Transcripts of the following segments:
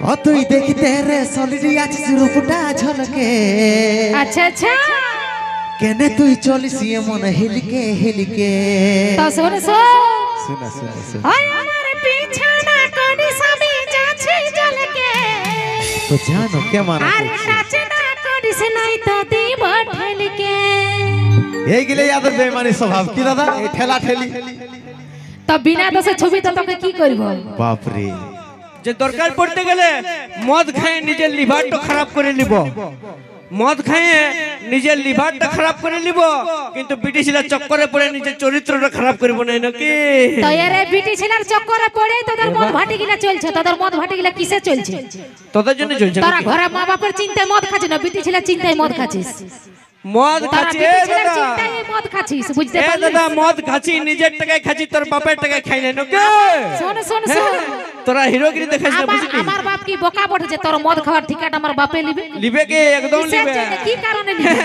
ও তুই দেখতে রে সলিডি আছিস রূপটা ঝলকে। আচ্ছা আচ্ছা কেনে তুই চলিস এমন হেলিকে হেলিকে। তো শোন শোনা শোনা শোনা। ওই আমার পিছানা কোনি স্বামী যাচ্ছে ঝলকে। তো জানো কেমন আর নাচনা করিস নাই তো দিব ঠেলকে। এই গেলে ইয়াদের বেমানি স্বভাব কি দাদা এই ঠেলা ঠেলি। তো বিনা দোষে ছবি তো তোকে কি করব? বাপ রে যে দরকার পড়তে গেলে মদ খায় নিজের লিভারটা খারাপ করে নিব, মদ খায় নিজের লিভারটা খারাপ করে নিব, কিন্তু বিটি ছেলের চক্করে পড়ে নিজের চরিত্রটা খারাপ করব না নাকি? তো এরে বিটি ছেলের চক্করে পড়ে তোদের মদ ভাটি গিলা চলছে। তোদের মদ ভাটি গিলা কিসে চলছে? তোদের জন্য চলছে। তোরা ঘরে মা বাপের চিন্তায় মদ খাচ্ছিস না, বিটি ছেলের চিন্তায় মদ খাচ্ছিস। মদ খাচ্ছি দাদা, মদ খাচ্ছিস বুঝতে এ পারলি? দাদা মদ খাচ্ছি নিজের টাকায় খাচ্ছি, তোর বাপের টাকায় খাই না নাকি? শোন শোন শোন তোরা হিরোগিরি দেখাস না বুঝলি? আমার বাপ কি বোকা বটে তোর মদ খাওয়ার ঠিকাটা আমার বাপে লিবে? লিবে কি? একদম লিবে। কি কারণে লিবে?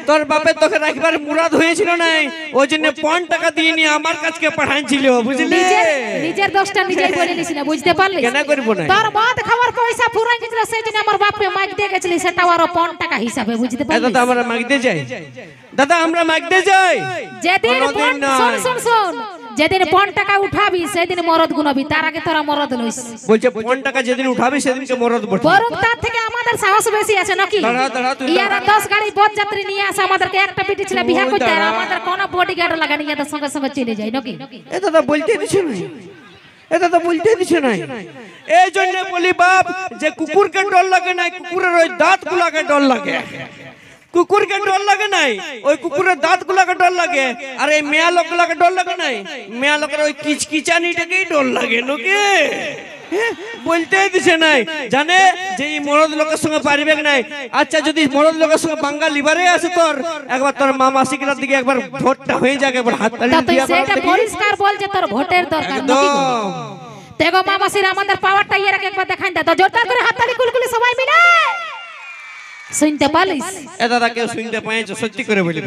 তোর বাপে তোকে রাখবার মুরাদ হয়েছিল নাই, ওই জন্য 5 টাকা দিয়ে নিয়ে আমার কাছে পাঠাইছিল বুঝলি? নিজের দোষটা নিজেই বলে নিস না বুঝতে পারলি? কেন করব না? তোর মদ খাওয়ার পয়সা ফুরাই গেছিল সেই জন্য আমার বাপে মাইক দিয়ে গেছিল, সেটা আরো 5 টাকা হিসাবে বুঝতে পারলি? দাদা আমরা মাগতে যাই, দাদা আমরা মাগতে যাই। যেদিন শোন শোন শোন যেদিন 5 টাকা উঠাবি সেদিন মরদ গুনাবি, তার আগে তোরা মরদ লইস। বলছে 5 টাকা যেদিন উঠাবি সেদিনকে মরদ বটে। বরং তার থেকে আমাদের সাহস বেশি আছে নাকি? দাঁড়া তুই ইয়ারা 10 গাড়ি বরযাত্রী নিয়ে আসে, আমাদেরকে একটা পিটি ছেলে বিয়ে করতে আর আমাদের কোন বডিগার্ড লাগানি ইয়াদের সঙ্গে সঙ্গে চলে যায় নাকি? এ দাদা বলতে দিছ না, এ দাদা বলতে দিছ না। এই জন্য বলি বাপ যে কুকুরকে ডর লাগে না, কুকুরের ওই দাঁতগুলোকে ডর লাগে। কুকুরকে ডর লাগে নাই, ওই কুকুরের দাঁতগুলোকে ডর লাগে। আর এই মেয়া লোকগুলোকে ডর লাগে নাই, মেয়া লোকের ওই কিচকিচানিটাকেই ডর লাগে নাকি? বলতে দিছে নাই, জানে যে এই মরদ লোকের সঙ্গে পারবে নাই। আচ্ছা যদি মরদ লোকের সঙ্গে বাঙ্গা লিভারে আছে তোর, একবার তোর মা মাসিকের দিকে একবার ভোটটা হয়ে যাক, একবার হাত তালি দিয়া তুই সেটা পরিষ্কার বল যে তোর ভোটের দরকার নাকি? দেখো মা মাসির আমাদের পাওয়ারটা ইয়ারাকে একবার দেখাই দে তো, জোরদার করে হাত তালি কুলকুলি সবাই মিলে শুনতে পালিস? এ দাদা কেউ শুনতে পাইছো? সত্যি করে বলি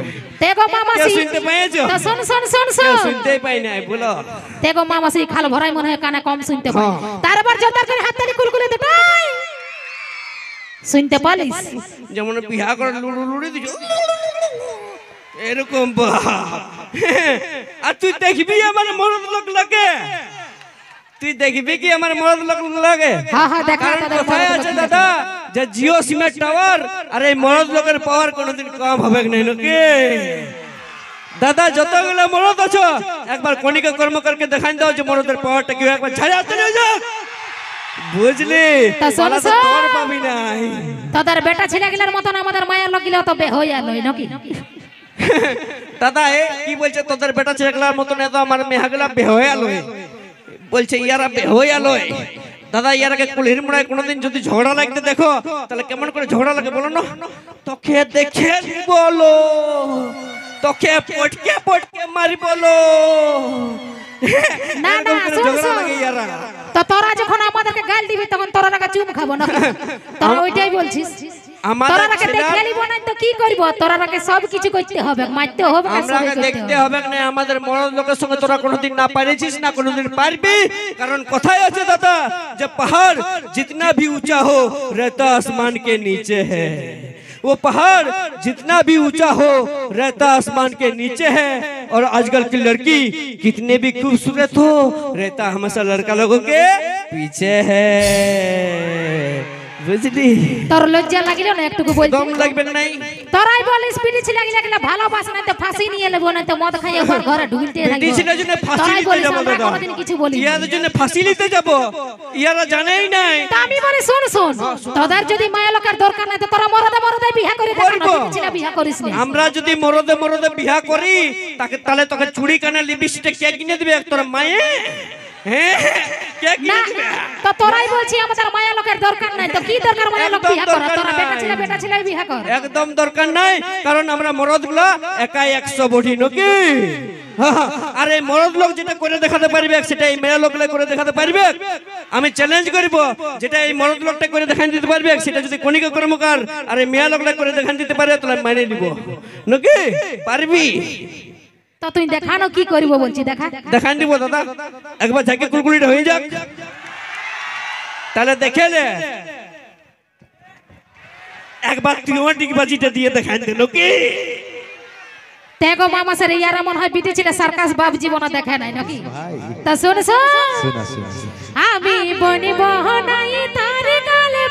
দেখো মা মাসি শুনতে পাইছো? তো শুন শুন শুন শুন শুনতেই পাই নাই বলো। দেখো মা মাসি খাল ভরাই মনে হয় কানে কম শুনতে পাই, তারপর জোরদার করে হাত তালি কুলকুলি দে ভাই শুনতে পালিস? যেমন বিহা করে লুড়ু লুড়ি দিছো এরকম। আর তুই দেখবি আমার মরদ লোক লাগে, তুই দেখবি কি আমার মরদ লোক লাগে? হ্যাঁ হ্যাঁ দেখা কোথায় আছে দাদা যে জিও সিমের টাওয়ার, আর এই মরদ লোকের পাওয়ার কোনোদিন কম হবে না নাকি? দাদা যতগুলো মরদ আছো একবার কণিকা কর্মকারকে দেখাই দাও যে মরদের পাওয়ারটা কি, একবার ছাড়া আসতে নিয়ে যাও বুঝলি? তোর পাবি নাই। তোদের বেটা ছেলেগুলোর মতন আমাদের মায়ের লোক গিলা তো বে হই আলো নাকি? দাদা এ কি বলছে তোদের বেটা ছেলেগুলোর মতন এত আমার মেহাগুলা বে হয়ে আলো বলছে, ইয়ারা বে হয়ে আলো। দাদা ইয়ারাকে কুলির মোড়ায় কোনোদিন যদি ঝগড়া লাগতে দেখো তাহলে কেমন করে ঝগড়া লাগে বলো না? তোকে দেখে বলো, তোকে পটকে পটকে মারি বলো। না না ঝগড়া লাগে ইয়ারা। তো তোরা যখন আমাদেরকে গাল দিবি তখন তোরা রাখা চুপ খাবো না? তোরা ওইটাই বলছিস তোরা রাখে দেখে লিব না তো কি করব? তোরা রাখে সব কিছু করতে হবে, মারতে হবে, আমরাকে দেখতে হবে না। আমাদের মরদ লোকের সঙ্গে তোরা কোনোদিন না পারেছিস না কোনোদিন পারবি, কারণ কথাই আছে দাদা যে পাহাড় जितना भी ऊंचा हो रहता आसमान के नीचे है, वो पहाड़ जितना भी ऊंचा हो रहता आसमान के नीचे है। और आजकल की लड़की कितने भी खूबसूरत हो रहता हमेशा लड़का लोगों के पीछे है বুঝলি? তোর লজ্জা লাগিল না একটুকু বলতে? দম লাগবে নাই? তোরাই বলিস পিটি ছিল লাগিলা ভালোবাসা না তো ফাঁসি নিয়ে নেব না তো মদ খাইয়ে ঘর ঘরে ঢুলতে থাকবো। পিটি ছিল জন্য ফাঁসি নিতে যাব দাদা, কোনদিন কিছু বলি ইয়াদের জন্য ফাঁসি নিতে যাব, ইয়ারা জানেই নাই। তো আমি বলি শুন শুন, তোদের যদি মায়া লোকের দরকার নাই তো তোরা মরদে মরদে বিয়া করে দেখ না, পিটি ছিল বিয়া করিস না। আমরা যদি মরদে মরদে বিয়া করি তাকে তাহলে তোকে চুড়ি কানে লিপস্টিক কে কিনে দিবে তোর মায়ে? কে কিনে দিবে? তো তোরাই বলছি আমাদের মায়া লোকের দরকার নাই, তো কি দরকার মায়া লোক বিয়া করা? তোরা বেটা ছেলে বিয়া কর। একদম দরকার নাই, কারণ আমরা মরদগুলো একাই 100 বডি নাকি? আর এই মরদ লোক যেটা করে দেখাতে পারবে সেটা এই মেয়ে লোকগুলো করে দেখাতে পারবে। আমি চ্যালেঞ্জ করব যেটা এই মরদ লোকটা করে দেখান দিতে পারবে সেটা যদি কণিকা কর্মকার আর এই মেয়ে লোকটা করে দেখান দিতে পারে তাহলে মানে নিব নাকি? পারবি? তো তুই দেখানো কি করিব বলছি? দেখান দিব দাদা, একবার ঝাঁকে কুলকুলিটা হয়ে যাক তাহলে দেখে নে একবার তুই ডিগবাজিটা দিয়ে দেখান দিল কি তেগো মামা স্যার ইয়ারা মনে হয় বিটি ছিল সার্কাস বাপ জীবন দেখে নাই নাকি তা শুন শোনা শোনা আমি বনিব নাই তার গালে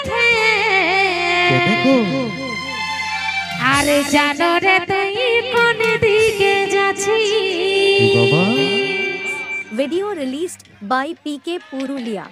কেনে গো আরে জানো রে তুই কোন দিকে যাচ্ছিস বাবা Video released by PK Purulia.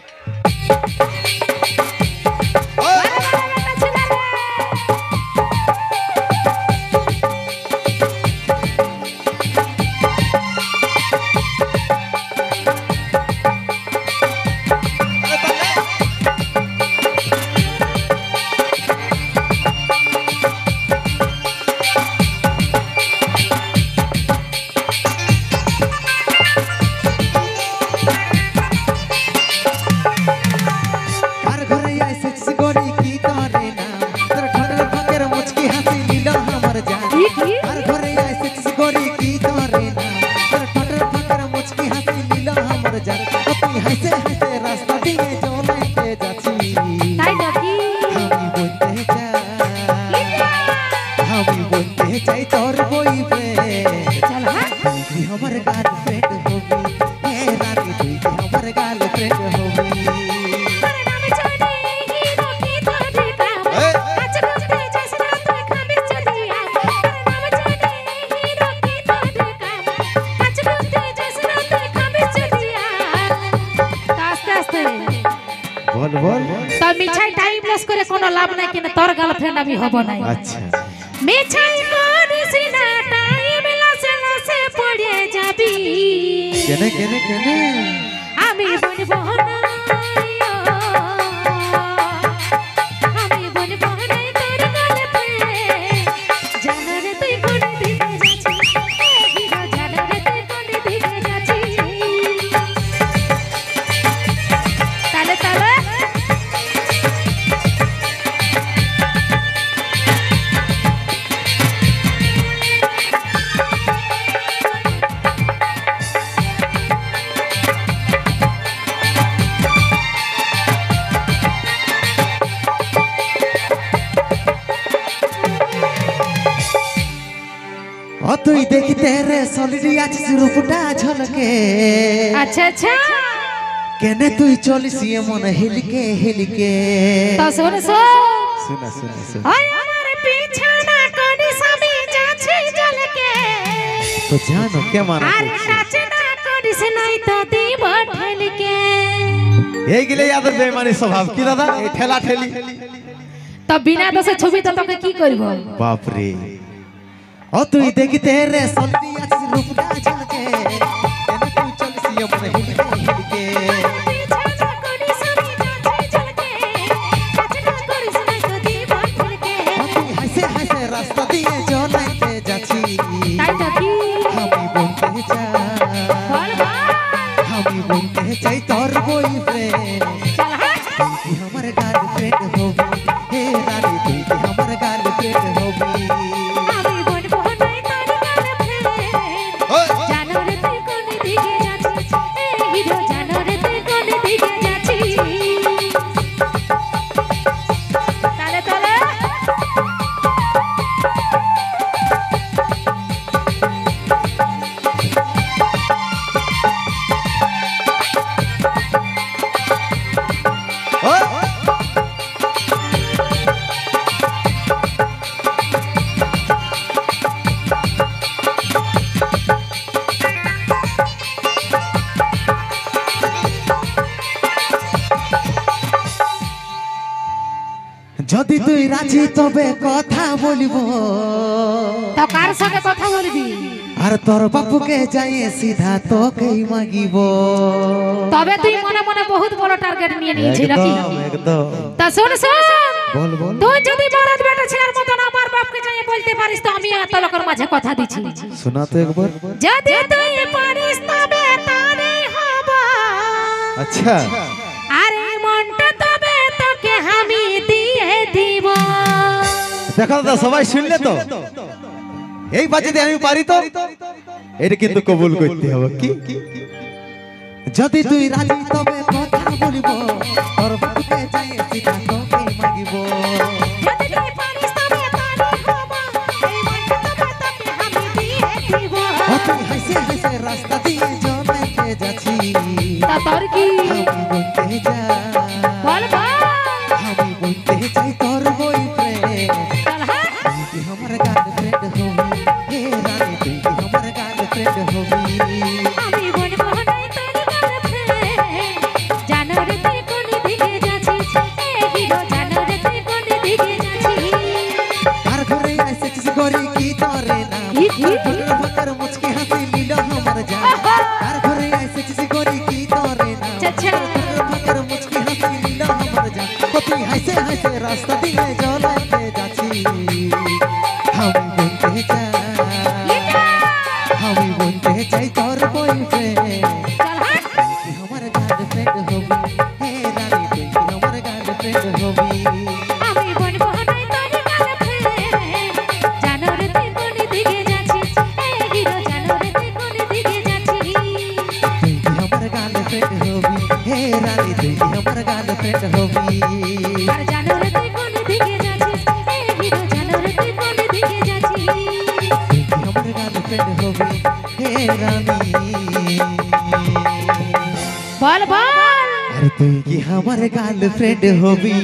তো মিছাই টাইম লস করে কোনো লাভ নাই কিনা তোর গার্লফ্রেন্ড আমি হব নাই আচ্ছা মিছাই করিস না টাইম লসে লসে পড়ে যাবি কেনে কেনে কেনে আমি বলব না আমি বলব না তোর গার্লফ্রেন্ড জানো রে তুই কোন দিকে যাচ্ছিস হিরো জানো রে তুই কোন দিকে যাচ্ছিস তালে তালে তুই দেখি তেরে সলিডি আছে রূপটা ঝলকে আচ্ছা আচ্ছা কেনে তুই চলিস এমন হেলিকে হেলিকে তো শোন শোনা শোনা শোনা ওই আমার পিছনা কোনি সামি যাচ্ছে ঝলকে তো জানো কে মানা আর নাচনা করিস নাই তো দিব ঠেলকে এই গিলে আদর বেমানি স্বভাব কি দাদা এই ঠেলা ঠেলি তো বিনা দোষে ছবি তো তোকে কি করব বাপ রে ও তুই দেখি তেরে সলিডি আছে রূপটা ঝলকে কেনে তুই চলিস এমন হেলিকে হেলিকে পিছনা কোনি সামি যাচ্ছে ঝলকে নাচনা করিস নাই তো দিব ঠেলকে তুই হাসে হাসে রাস্তা দিয়ে চলাইতে যাচ্ছি তাই তো কি আমি বলতে চাই বল বল আমি বলতে চাই তোর বয়ফ্রেন্ড চল হাট তুই আমার গার্লফ্রেন্ড হবি হে রানী তুই আমার গার্লফ্রেন্ড হবি আমি বলব নাই তোর গার্লফ্রেন্ড জানো রে তুই কোন দিকে যাচ্ছিস এই হিরো জানো রে তুই কোন দিকে যাচ্ছিস তালে তালে যদি তুই রাজি তবে কথা বলিব তো কার সঙ্গে কথা বলবি আর তোর বাপুকে যাইয়ে সিধা তোকেই মাগিব তবে তুই মনে মনে বহুত বড় টার্গেট নিয়ে নিয়েছিস নাকি একদম তা শোন শোন বল বল তুই যদি বরাত বেটা ছেলের মতন আমার বাপকে যাই বলতে পারিস তো আমি এত লোকের মাঝে কথা দিচ্ছি শোনা তো একবার যদি তুই পারিস তবে তারই হব আচ্ছা আরে মনটা তবে তোকে আমি দিয়ে দিব দেখো দাদা সবাই শুনলে তো এই বাজেতে আমি পারি তো এটা কিন্তু কবুল করতে হবে কি যদি তুই রাজি তবে কথা বলিব তোর বাড়িতে যাই সিধা তোকে মাগিব যদি তুই পারিস তবে পারি হব এই মনটা তবে তোকে আমি দিয়ে দিব তুই হাসে হাসে রাস্তা দিয়ে জমাইতে যাচ্ছি তা তোর কি আমি বলতে যা বল বল আমি বলতে চাই তোর বয়ফ্রেন্ড চল হ্যাঁ তুই কি আমার গার্লফ্রেন্ড হবি হে রানী তুই কি আমার গার্লফ্রেন্ড হবি আমি বলবো নাই তোর গার্লফ্রেন্ড জানো রে তুই কোন দিকে যাচ্ছিস এ হিরো জানো রে তুই কোন দিকে যাচ্ছিস কার ঘরে এসেছিস গরি কি তোরে না ফুটর ফাকর মুচকি হাসি লীল আমার জান কার ঘরে এসেছিস গরি কি তোরে না আচ্ছা ফুটর ফাকর মুচকি হাসি লীল আমার জান তুই হাসে হাসে রাস্তা দিয়ে জলাইতে যাচ্ছি আমি বলতে চাই আমি বলতে চাই তোর বয়ফ্রেন্ড চল হ্যাঁ তুই আমার গার্লফ্রেন্ড হবি হে রানী তুই কি আমার গার্লফ্রেন্ড হবি আমি বলবো নাই তোর গার্লফ্রেন্ড জানো রে তুই কোন দিকে যাচ্ছিস এ হিরো জানো রে তুই কোন দিকে যাচ্ছিস তুই কি আমার গার্লফ্রেন্ড হবি হে রানী তুই কি আমার গার্লফ্রেন্ড হবি আর জানো রে তুই কোন দিকে যাচ্ছিস এ হিরো জানো রে তুই কোন দিকে যাচ্ছিস তুই কি আমার গার্লফ্রেন্ড হবি হে রানী বল বল আর তুই কি আমার গার্লফ্রেন্ড হবি